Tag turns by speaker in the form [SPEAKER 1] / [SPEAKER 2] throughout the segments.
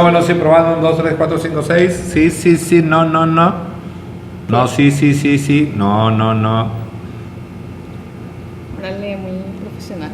[SPEAKER 1] Bueno, sí, probando. 1, 2, 3, 4, 5, 6. Sí, no. No, sí. No.
[SPEAKER 2] Órale, muy profesional.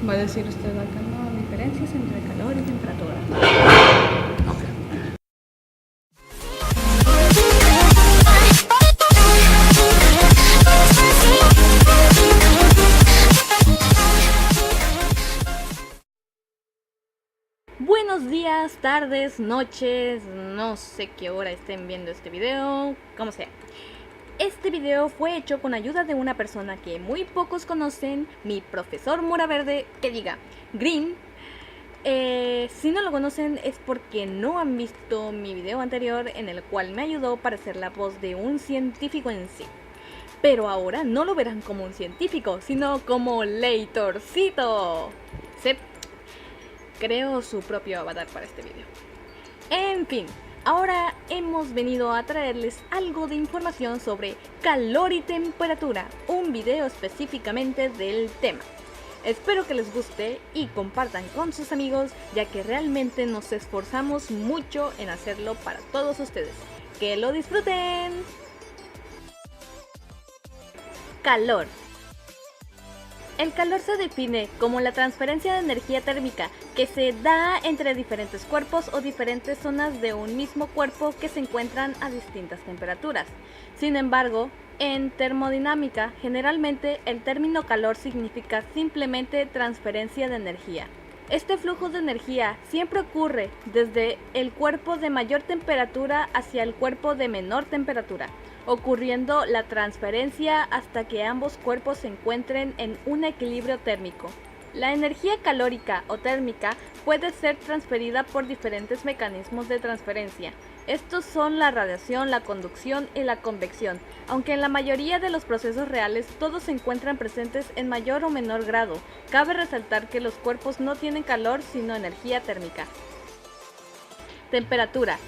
[SPEAKER 2] Va a decir usted acá, no, diferencias entre calor y temperatura. Buenos días, tardes, noches, no sé qué hora estén viendo este video, como sea. Este video fue hecho con ayuda de una persona que muy pocos conocen, mi profesor Moraverde, que diga Green. Si no lo conocen es porque no han visto mi video anterior en el cual me ayudó para ser la voz de un científico en sí. Pero ahora no lo verán como un científico, sino como Leitorcito. Se creó su propio avatar para este video. En fin, ahora hemos venido a traerles algo de información sobre calor y temperatura, un video específicamente del tema. Espero que les guste y compartan con sus amigos, ya que realmente nos esforzamos mucho en hacerlo para todos ustedes. ¡Que lo disfruten! Calor. El calor se define como la transferencia de energía térmica que se da entre diferentes cuerpos o diferentes zonas de un mismo cuerpo que se encuentran a distintas temperaturas. Sin embargo, en termodinámica, generalmente el término calor significa simplemente transferencia de energía. Este flujo de energía siempre ocurre desde el cuerpo de mayor temperatura hacia el cuerpo de menor temperatura, ocurriendo la transferencia hasta que ambos cuerpos se encuentren en un equilibrio térmico. La energía calórica o térmica puede ser transferida por diferentes mecanismos de transferencia. Estos son la radiación, la conducción y la convección, aunque en la mayoría de los procesos reales todos se encuentran presentes en mayor o menor grado. Cabe resaltar que los cuerpos no tienen calor sino energía térmica. Temperatura.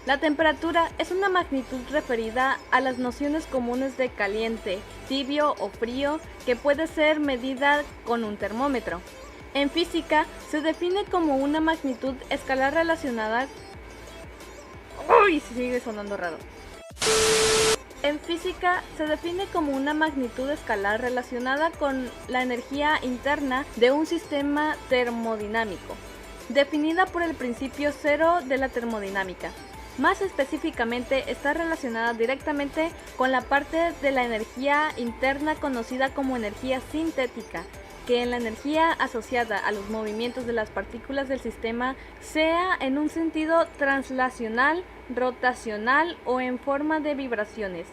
[SPEAKER 2] La temperatura es una magnitud referida a las nociones comunes de caliente, tibio o frío que puede ser medida con un termómetro. En física se define como una magnitud escalar relacionada... ¡Uy! Sigue sonando raro. En física se define como una magnitud escalar relacionada con la energía interna de un sistema termodinámico, definida por el principio cero de la termodinámica. Más específicamente está relacionada directamente con la parte de la energía interna conocida como energía sintética, que en la energía asociada a los movimientos de las partículas del sistema sea en un sentido translacional, rotacional o en forma de vibraciones.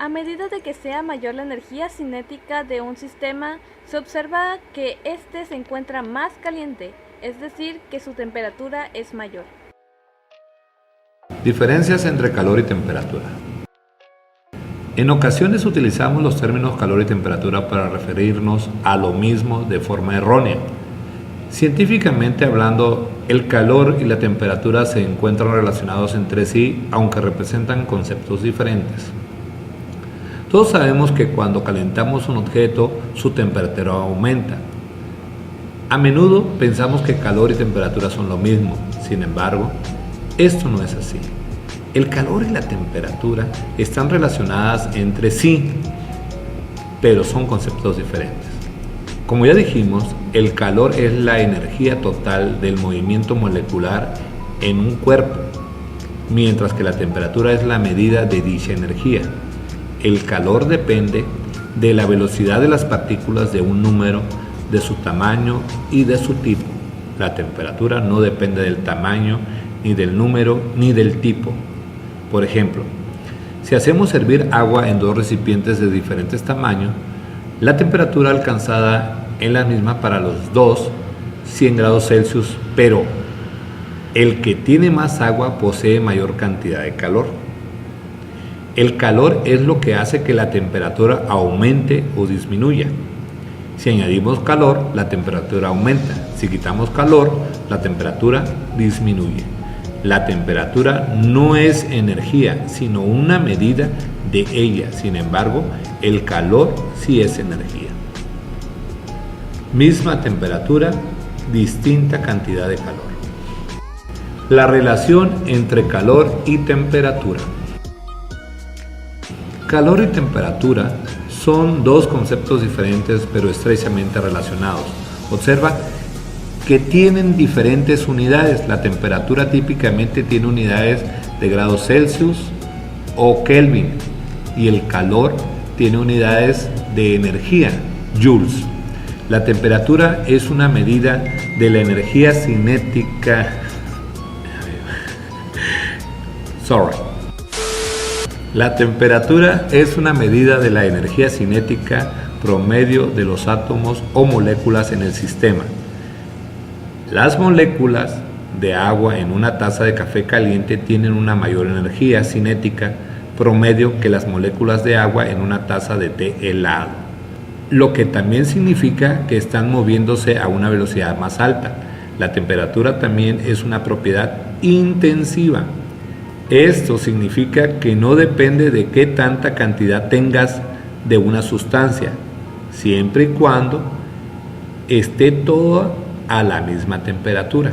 [SPEAKER 2] A medida de que sea mayor la energía cinética de un sistema, se observa que éste se encuentra más caliente, es decir, que su temperatura es mayor.
[SPEAKER 1] Diferencias entre calor y temperatura. En ocasiones utilizamos los términos calor y temperatura para referirnos a lo mismo de forma errónea. Científicamente hablando, el calor y la temperatura se encuentran relacionados entre sí, aunque representan conceptos diferentes. Todos sabemos que cuando calentamos un objeto, su temperatura aumenta. A menudo pensamos que calor y temperatura son lo mismo, sin embargo, esto no es así. El calor y la temperatura están relacionadas entre sí, pero son conceptos diferentes. Como ya dijimos, el calor es la energía total del movimiento molecular en un cuerpo, mientras que la temperatura es la medida de dicha energía. El calor depende de la velocidad de las partículas de un número, de su tamaño y de su tipo. La temperatura no depende del tamaño, ni del número, ni del tipo. Por ejemplo, si hacemos hervir agua en dos recipientes de diferentes tamaños, la temperatura alcanzada es la misma para los dos, 100 grados Celsius, pero el que tiene más agua posee mayor cantidad de calor. El calor es lo que hace que la temperatura aumente o disminuya. Si añadimos calor, la temperatura aumenta. Si quitamos calor, la temperatura disminuye. La temperatura no es energía, sino una medida de ella. Sin embargo, el calor sí es energía. Misma temperatura, distinta cantidad de calor. La relación entre calor y temperatura. Calor y temperatura son dos conceptos diferentes pero estrechamente relacionados. Observa que tienen diferentes unidades. La temperatura típicamente tiene unidades de grados Celsius o Kelvin y el calor tiene unidades de energía, joules. La temperatura es una medida de la energía cinética. La temperatura es una medida de la energía cinética promedio de los átomos o moléculas en el sistema. Las moléculas de agua en una taza de café caliente tienen una mayor energía cinética promedio que las moléculas de agua en una taza de té helado, lo que también significa que están moviéndose a una velocidad más alta. La temperatura también es una propiedad intensiva. Esto significa que no depende de qué tanta cantidad tengas de una sustancia, siempre y cuando esté toda a la misma temperatura.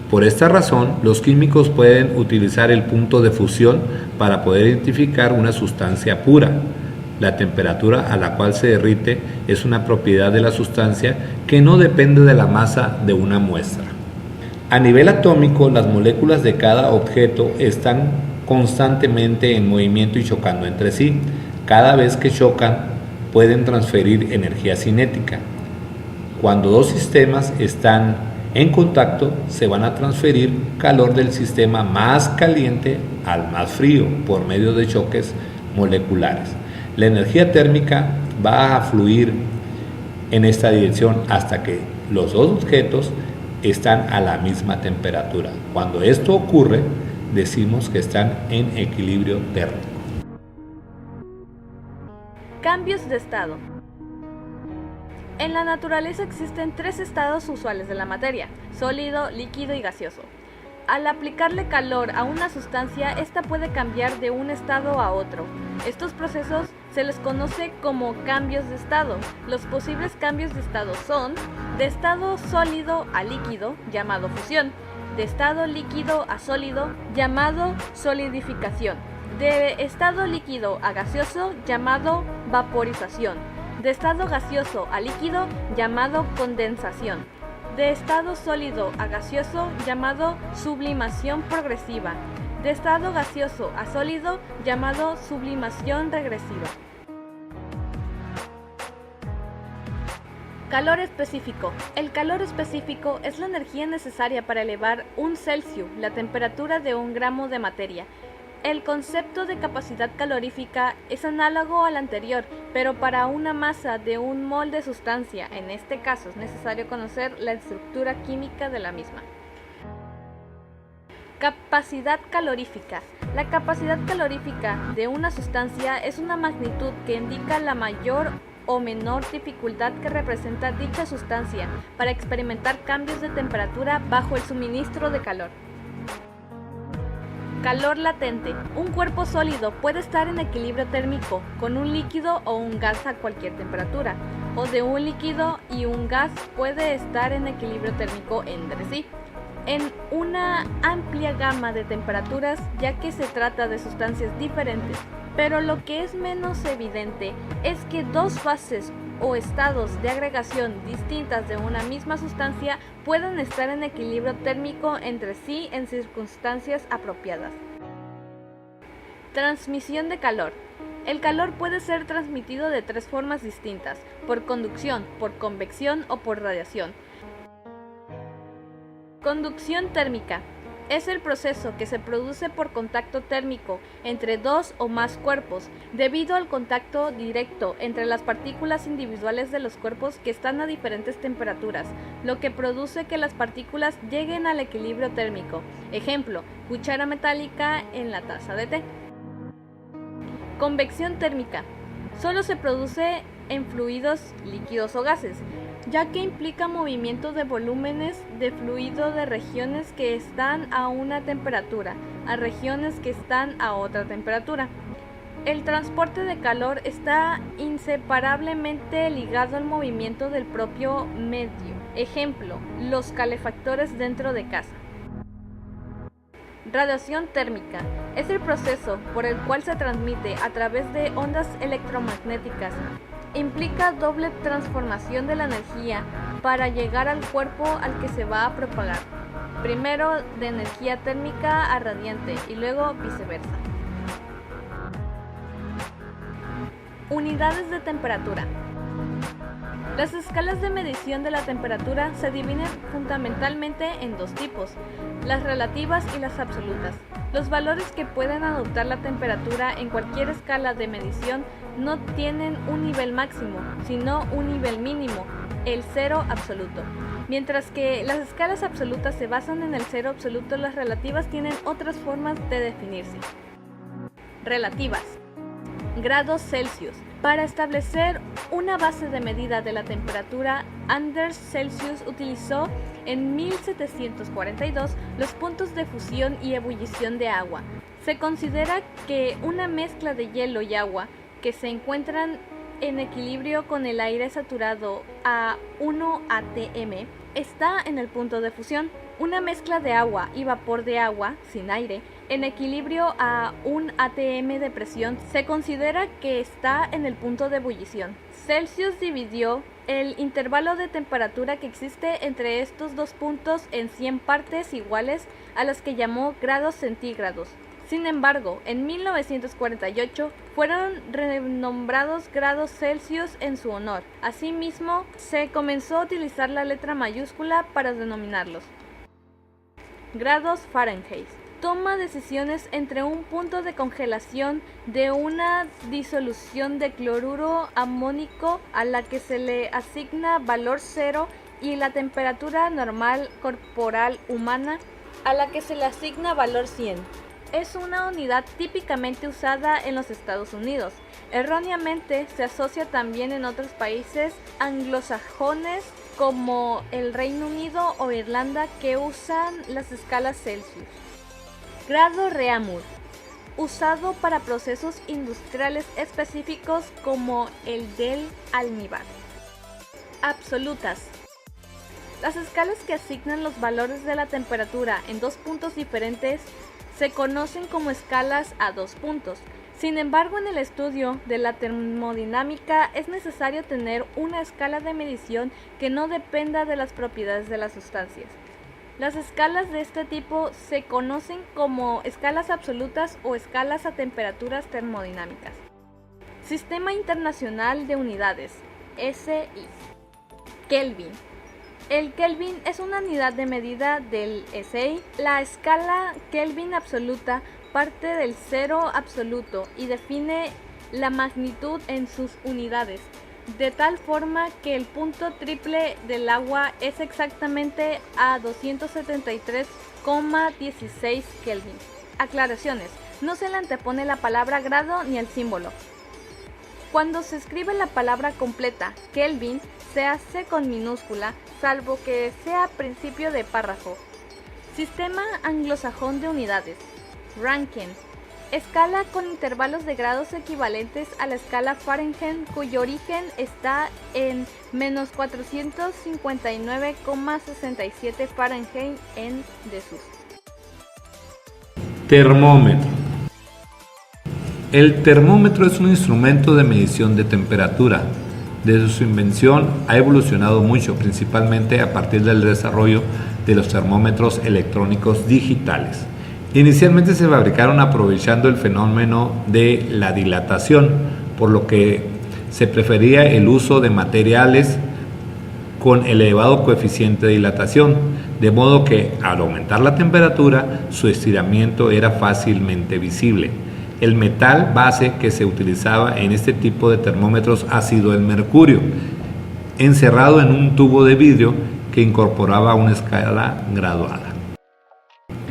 [SPEAKER 1] Por esta razón, los químicos pueden utilizar el punto de fusión para poder identificar una sustancia pura. La temperatura a la cual se derrite es una propiedad de la sustancia que no depende de la masa de una muestra. A nivel atómico, las moléculas de cada objeto están constantemente en movimiento y chocando entre sí. Cada vez que chocan, pueden transferir energía cinética. Cuando dos sistemas están en contacto, se van a transferir calor del sistema más caliente al más frío por medio de choques moleculares. La energía térmica va a fluir en esta dirección hasta que los dos objetos están a la misma temperatura. Cuando esto ocurre, decimos que están en equilibrio térmico.
[SPEAKER 2] Cambios de estado. En la naturaleza existen tres estados usuales de la materia: sólido, líquido y gaseoso. Al aplicarle calor a una sustancia, esta puede cambiar de un estado a otro. Estos procesos se les conoce como cambios de estado. Los posibles cambios de estado son: de estado sólido a líquido, llamado fusión; de estado líquido a sólido, llamado solidificación; de estado líquido a gaseoso, llamado vaporización; de estado gaseoso a líquido, llamado condensación; de estado sólido a gaseoso, llamado sublimación progresiva; de estado gaseoso a sólido, llamado sublimación regresiva. Calor específico. El calor específico es la energía necesaria para elevar 1 Celsius, la temperatura de 1 gramo de materia. El concepto de capacidad calorífica es análogo al anterior, pero para una masa de 1 mol de sustancia. En este caso es necesario conocer la estructura química de la misma. Capacidad calorífica. La capacidad calorífica de una sustancia es una magnitud que indica la mayor o menor dificultad que representa dicha sustancia para experimentar cambios de temperatura bajo el suministro de calor. Calor latente. Un cuerpo sólido puede estar en equilibrio térmico con un líquido o un gas a cualquier temperatura, o de un líquido y un gas puede estar en equilibrio térmico entre sí, en una amplia gama de temperaturas, ya que se trata de sustancias diferentes. Pero lo que es menos evidente es que dos fases o estados de agregación distintas de una misma sustancia pueden estar en equilibrio térmico entre sí en circunstancias apropiadas. Transmisión de calor. El calor puede ser transmitido de tres formas distintas: por conducción, por convección o por radiación. Conducción térmica. Es el proceso que se produce por contacto térmico entre dos o más cuerpos, debido al contacto directo entre las partículas individuales de los cuerpos que están a diferentes temperaturas, lo que produce que las partículas lleguen al equilibrio térmico. Ejemplo: cuchara metálica en la taza de té. Convección térmica. Solo se produce en fluidos, líquidos o gases, ya que implica movimiento de volúmenes de fluido de regiones que están a una temperatura a regiones que están a otra temperatura. El transporte de calor está inseparablemente ligado al movimiento del propio medio. Ejemplo, los calefactores dentro de casa. Radiación térmica es el proceso por el cual se transmite a través de ondas electromagnéticas. Implica doble transformación de la energía para llegar al cuerpo al que se va a propagar. Primero de energía térmica a radiante y luego viceversa. Unidades de temperatura. Las escalas de medición de la temperatura se dividen fundamentalmente en dos tipos, las relativas y las absolutas. Los valores que pueden adoptar la temperatura en cualquier escala de medición no tienen un nivel máximo, sino un nivel mínimo, el cero absoluto. Mientras que las escalas absolutas se basan en el cero absoluto, las relativas tienen otras formas de definirse. Relativas. Grados Celsius. Para establecer una base de medida de la temperatura, Anders Celsius utilizó en 1742 los puntos de fusión y ebullición de agua. Se considera que una mezcla de hielo y agua que se encuentran en equilibrio con el aire saturado a 1 atm está en el punto de fusión. Una mezcla de agua y vapor de agua, sin aire, en equilibrio a 1 atm de presión, se considera que está en el punto de ebullición. Celsius dividió el intervalo de temperatura que existe entre estos dos puntos en 100 partes iguales, a las que llamó grados centígrados. Sin embargo, en 1948 fueron renombrados grados Celsius en su honor. Asimismo, se comenzó a utilizar la letra mayúscula para denominarlos. Grados Fahrenheit. Toma decisiones entre un punto de congelación de una disolución de cloruro amónico a la que se le asigna valor 0 y la temperatura normal corporal humana a la que se le asigna valor 100. Es una unidad típicamente usada en los Estados Unidos. Erróneamente se asocia también en otros países anglosajones como el Reino Unido o Irlanda, que usan las escalas Celsius. Grado Reaumur, usado para procesos industriales específicos como el del almíbar. Absolutas. Las escalas que asignan los valores de la temperatura en dos puntos diferentes se conocen como escalas a dos puntos. Sin embargo, en el estudio de la termodinámica es necesario tener una escala de medición que no dependa de las propiedades de las sustancias. Las escalas de este tipo se conocen como escalas absolutas o escalas a temperaturas termodinámicas. Sistema Internacional de Unidades, SI. Kelvin. El Kelvin es una unidad de medida del SI. La escala Kelvin absoluta parte del cero absoluto y define la magnitud en sus unidades, de tal forma que el punto triple del agua es exactamente a 273,16 Kelvin. Aclaraciones: no se le antepone la palabra grado ni el símbolo. Cuando se escribe la palabra completa, Kelvin, se hace con minúscula, salvo que sea principio de párrafo. Sistema anglosajón de unidades. Rankine. Escala con intervalos de grados equivalentes a la escala Fahrenheit, cuyo origen está en menos 459,67 Fahrenheit en desuso.
[SPEAKER 1] Termómetro. El termómetro es un instrumento de medición de temperatura. Desde su invención ha evolucionado mucho, principalmente a partir del desarrollo de los termómetros electrónicos digitales. Inicialmente se fabricaron aprovechando el fenómeno de la dilatación, por lo que se prefería el uso de materiales con elevado coeficiente de dilatación, de modo que al aumentar la temperatura su estiramiento era fácilmente visible. El metal base que se utilizaba en este tipo de termómetros ha sido el mercurio, encerrado en un tubo de vidrio que incorporaba una escala graduada.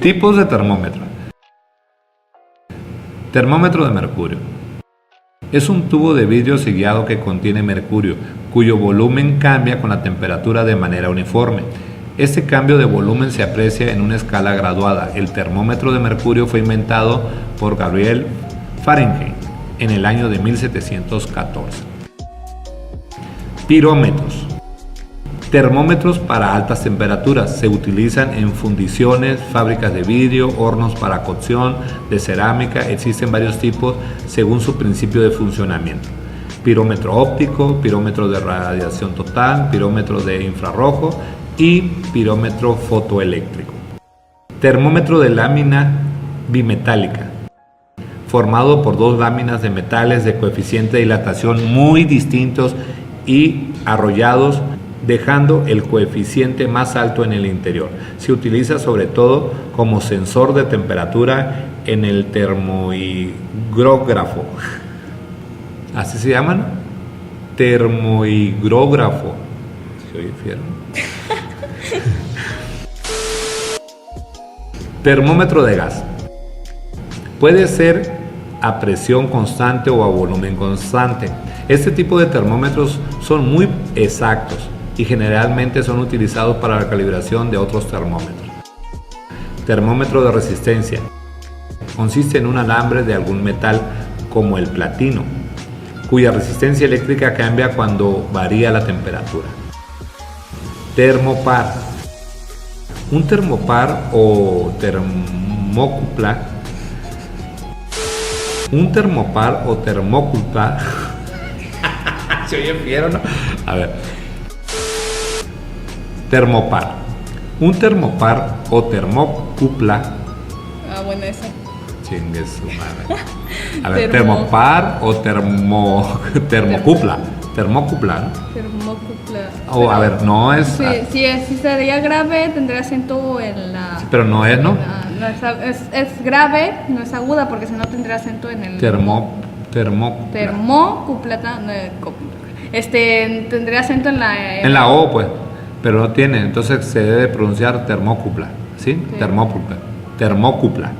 [SPEAKER 1] Tipos de termómetro. Termómetro de mercurio. Es un tubo de vidrio sellado que contiene mercurio, cuyo volumen cambia con la temperatura de manera uniforme. Este cambio de volumen se aprecia en una escala graduada. El termómetro de mercurio fue inventado por Gabriel Fahrenheit en el año de 1714. Pirómetros. Termómetros para altas temperaturas. Se utilizan en fundiciones, fábricas de vidrio, hornos para cocción, de cerámica. Existen varios tipos según su principio de funcionamiento. Pirómetro óptico, pirómetro de radiación total, pirómetro de infrarrojo y pirómetro fotoeléctrico. Termómetro de lámina bimetálica, formado por dos láminas de metales de coeficiente de dilatación muy distintos y arrollados, dejando el coeficiente más alto en el interior. Se utiliza sobre todo como sensor de temperatura en el termohigrógrafo. ¿Así se llaman? Termohigrógrafo. ¿Se oye fiero? Termómetro de gas. Puede ser a presión constante o a volumen constante. Este tipo de termómetros son muy exactos y generalmente son utilizados para la calibración de otros termómetros. Termómetro de resistencia. Consiste en un alambre de algún metal como el platino, cuya resistencia eléctrica cambia cuando varía la temperatura. Termopar. Un termopar o termócupla. Un termopar o termócupla. ¿Se oye fiero, no? A ver. Termopar. Un termopar o termócupla.
[SPEAKER 3] Ah, bueno, esa.
[SPEAKER 1] Chingue su madre. A ver, termopar o termocupla. Termocupla, ¿no?
[SPEAKER 3] Termócupla.
[SPEAKER 1] O a ver, no es.
[SPEAKER 3] Sí, sí sería grave, tendría acento en la.
[SPEAKER 1] Sí, pero no es, ¿no?
[SPEAKER 3] Es grave, no es aguda, porque si no tendría acento en el.
[SPEAKER 1] Termocupla.
[SPEAKER 3] Termócupla. Tendría acento en la.
[SPEAKER 1] En la O, pues. Pero no tiene, entonces se debe pronunciar termócupla, ¿sí? Termócupla. Termócupla.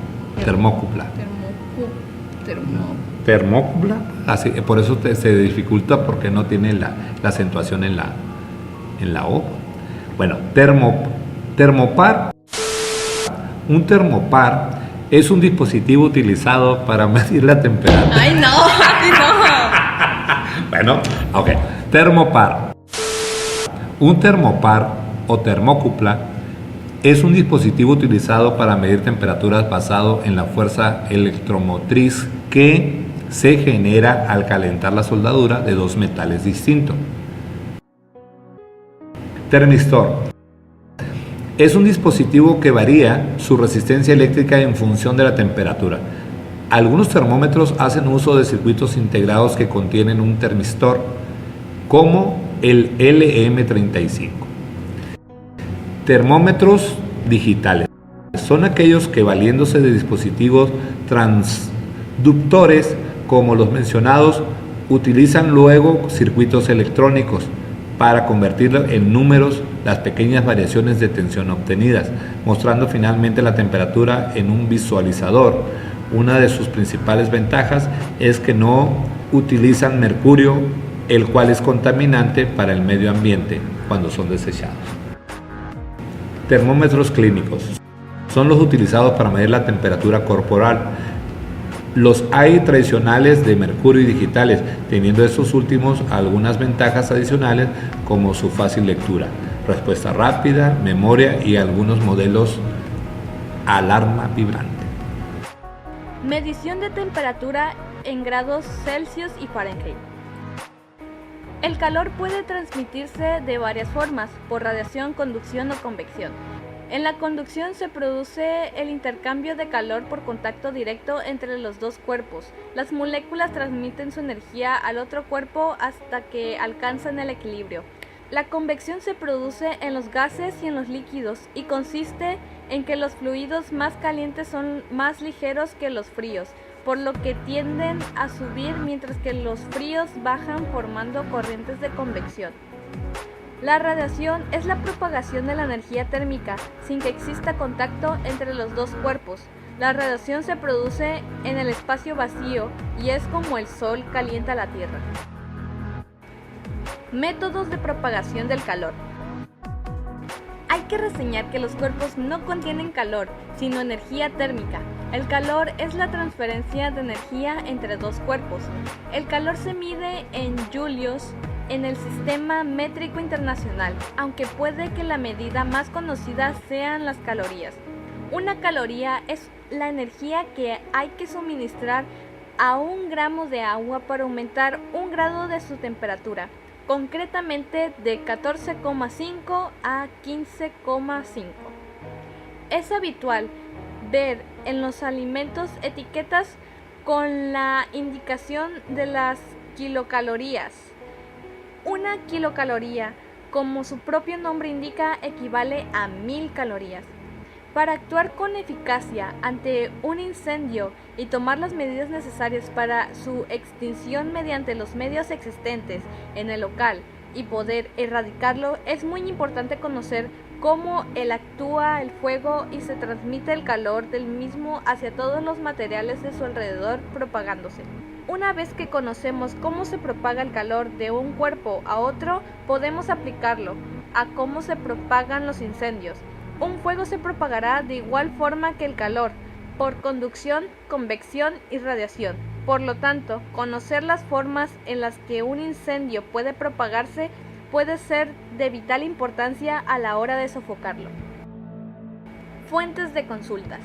[SPEAKER 1] Termócupla. Termócupla. Así, por eso se dificulta porque no tiene la acentuación en la O. Bueno, termopar. Un termopar es un dispositivo utilizado para medir la temperatura.
[SPEAKER 3] ¡Ay, no! ¡Ay, no!
[SPEAKER 1] Bueno, ok. Termopar. Un termopar o termócupla es un dispositivo utilizado para medir temperaturas basado en la fuerza electromotriz que se genera al calentar la soldadura de dos metales distintos. Termistor. Es un dispositivo que varía su resistencia eléctrica en función de la temperatura. Algunos termómetros hacen uso de circuitos integrados que contienen un termistor, como el LM35. Termómetros digitales. Son aquellos que, valiéndose de dispositivos transductores como los mencionados, utilizan luego circuitos electrónicos para convertir en números las pequeñas variaciones de tensión obtenidas, mostrando finalmente la temperatura en un visualizador. Una de sus principales ventajas es que no utilizan mercurio, el cual es contaminante para el medio ambiente cuando son desechados. Termómetros clínicos. Son los utilizados para medir la temperatura corporal. Los hay tradicionales de mercurio y digitales, teniendo estos últimos algunas ventajas adicionales como su fácil lectura, respuesta rápida, memoria y algunos modelos alarma vibrante.
[SPEAKER 2] Medición de temperatura en grados Celsius y Fahrenheit. El calor puede transmitirse de varias formas, por radiación, conducción o convección. En la conducción se produce el intercambio de calor por contacto directo entre los dos cuerpos. Las moléculas transmiten su energía al otro cuerpo hasta que alcanzan el equilibrio. La convección se produce en los gases y en los líquidos y consiste en que los fluidos más calientes son más ligeros que los fríos, por lo que tienden a subir mientras que los fríos bajan formando corrientes de convección. La radiación es la propagación de la energía térmica sin que exista contacto entre los dos cuerpos. La radiación se produce en el espacio vacío y es como el Sol calienta la Tierra. Métodos de propagación del calor. Hay que reseñar que los cuerpos no contienen calor, sino energía térmica. El calor es la transferencia de energía entre dos cuerpos. El calor se mide en julios en el sistema métrico internacional, aunque puede que la medida más conocida sean las calorías. Una caloría es la energía que hay que suministrar a 1 gramo de agua para aumentar 1 grado de su temperatura, concretamente de 14,5 a 15,5. Es habitual ver en los alimentos etiquetas con la indicación de las kilocalorías. Una kilocaloría, como su propio nombre indica, equivale a 1000 calorías. Para actuar con eficacia ante un incendio y tomar las medidas necesarias para su extinción mediante los medios existentes en el local y poder erradicarlo, es muy importante conocer cómo actúa el fuego y se transmite el calor del mismo hacia todos los materiales de su alrededor, propagándose. Una vez que conocemos cómo se propaga el calor de un cuerpo a otro, podemos aplicarlo a cómo se propagan los incendios. Un fuego se propagará de igual forma que el calor, por conducción, convección y radiación. Por lo tanto, conocer las formas en las que un incendio puede propagarse puede ser de vital importancia a la hora de sofocarlo. Fuentes de consultas.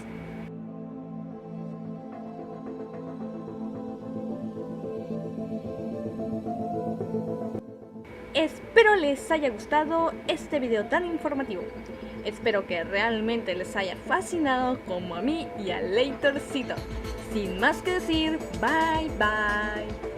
[SPEAKER 2] Espero les haya gustado este video tan informativo. Espero que realmente les haya fascinado como a mí y a Leitorcito. Sin más que decir, bye bye.